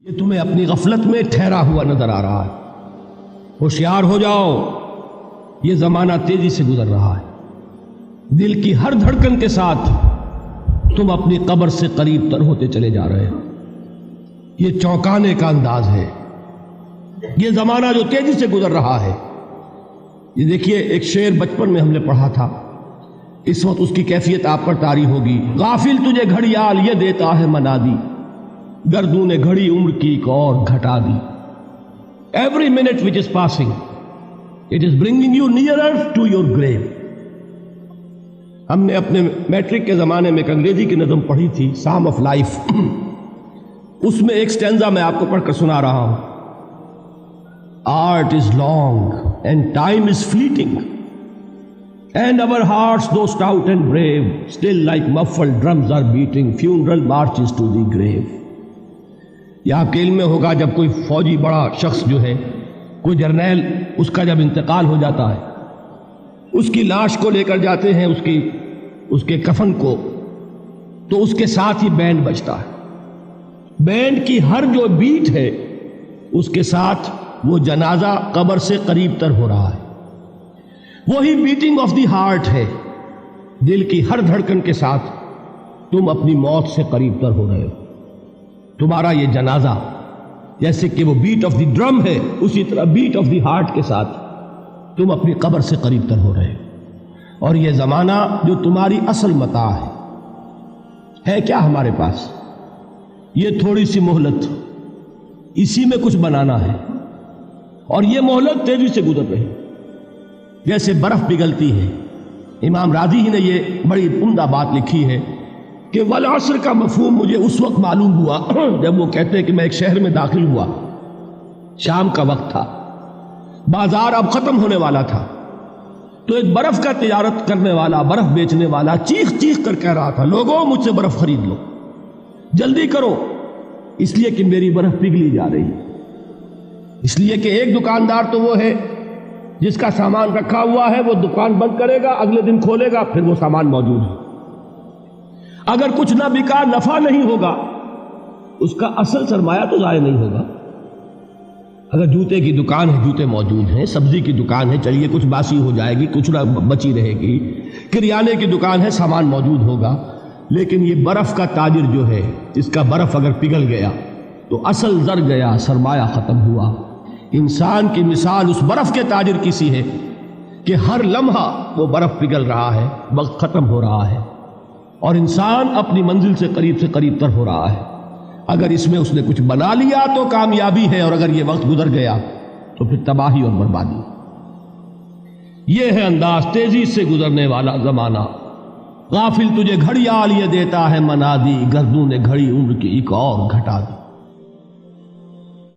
یہ تمہیں اپنی غفلت میں ٹھہرا ہوا نظر آ رہا ہے۔ ہوشیار ہو جاؤ، یہ زمانہ تیزی سے گزر رہا ہے۔ دل کی ہر دھڑکن کے ساتھ تم اپنی قبر سے قریب تر ہوتے چلے جا رہے ہو۔ یہ چونکانے کا انداز ہے، یہ زمانہ جو تیزی سے گزر رہا ہے۔ یہ دیکھیے، ایک شعر بچپن میں ہم نے پڑھا تھا، اس وقت اس کی کیفیت آپ پر طاری ہوگی۔ غافل تجھے گھڑیال یہ دیتا ہے منادی، گردوں نے گھڑی عمر کی ایک اور گھٹا دی۔ Every minute which is passing, it is bringing you nearer to your grave۔ ہم نے اپنے میٹرک کے زمانے میں ایک انگریزی کی نظم پڑھی تھی، سام آف لائف۔ اس میں ایک سٹینزا میں آپ کو پڑھ کر سنا رہا ہوں۔ Art is long and time is fleeting, and our hearts though stout and brave, still like muffled drums are beating funeral marches to the grave۔ یہ آپ کے علم میں ہوگا، جب کوئی فوجی بڑا شخص جو ہے، کوئی جرنیل، اس کا جب انتقال ہو جاتا ہے، اس کی لاش کو لے کر جاتے ہیں، اس کے کفن کو، تو اس کے ساتھ ہی بینڈ بجتا ہے۔ بینڈ کی ہر جو بیٹ ہے، اس کے ساتھ وہ جنازہ قبر سے قریب تر ہو رہا ہے۔ وہی بیٹنگ آف دی ہارٹ ہے، دل کی ہر دھڑکن کے ساتھ تم اپنی موت سے قریب تر ہو رہے ہو۔ تمہارا یہ جنازہ جیسے کہ وہ بیٹ آف دی ڈرم ہے، اسی طرح بیٹ آف دی ہارٹ کے ساتھ تم اپنی قبر سے قریب تر ہو رہے ہو۔ اور یہ زمانہ جو تمہاری اصل متاع ہے کیا ہمارے پاس؟ یہ تھوڑی سی مہلت، اسی میں کچھ بنانا ہے، اور یہ مہلت تیزی سے گزر رہی جیسے برف پگھلتی ہے۔ امام راضی ہی نے یہ بڑی عمدہ بات لکھی ہے کہ والعصر کا مفہوم مجھے اس وقت معلوم ہوا جب وہ کہتے ہیں کہ میں ایک شہر میں داخل ہوا، شام کا وقت تھا، بازار اب ختم ہونے والا تھا، تو ایک برف کا تجارت کرنے والا، برف بیچنے والا چیخ چیخ کر کہہ رہا تھا، لوگوں مجھ سے برف خرید لو، جلدی کرو، اس لیے کہ میری برف پگھلی جا رہی ہے۔ اس لیے کہ ایک دکاندار تو وہ ہے جس کا سامان رکھا ہوا ہے، وہ دکان بند کرے گا، اگلے دن کھولے گا، پھر وہ سامان موجود ہے۔ اگر کچھ نہ بکا، نفع نہیں ہوگا، اس کا اصل سرمایہ تو ضائع نہیں ہوگا۔ اگر جوتے کی دکان ہے، جوتے موجود ہیں، سبزی کی دکان ہے، چلیے کچھ باسی ہو جائے گی، کچھ نہ بچی رہے گی، کریانے کی دکان ہے، سامان موجود ہوگا۔ لیکن یہ برف کا تاجر جو ہے، جس کا برف اگر پگھل گیا تو اصل زر گیا، سرمایہ ختم ہوا۔ انسان کی مثال اس برف کے تاجر کی سی ہے کہ ہر لمحہ وہ برف پگھل رہا ہے، وقت ختم ہو رہا ہے، اور انسان اپنی منزل سے قریب تر ہو رہا ہے۔ اگر اس میں اس نے کچھ بنا لیا تو کامیابی ہے، اور اگر یہ وقت گزر گیا تو پھر تباہی اور بربادی۔ یہ ہے انداز تیزی سے گزرنے والا زمانہ۔ غافل تجھے گھڑیال یہ دیتا ہے منادی، گردوں نے گھڑی عمر کی ایک اور گھٹا دی۔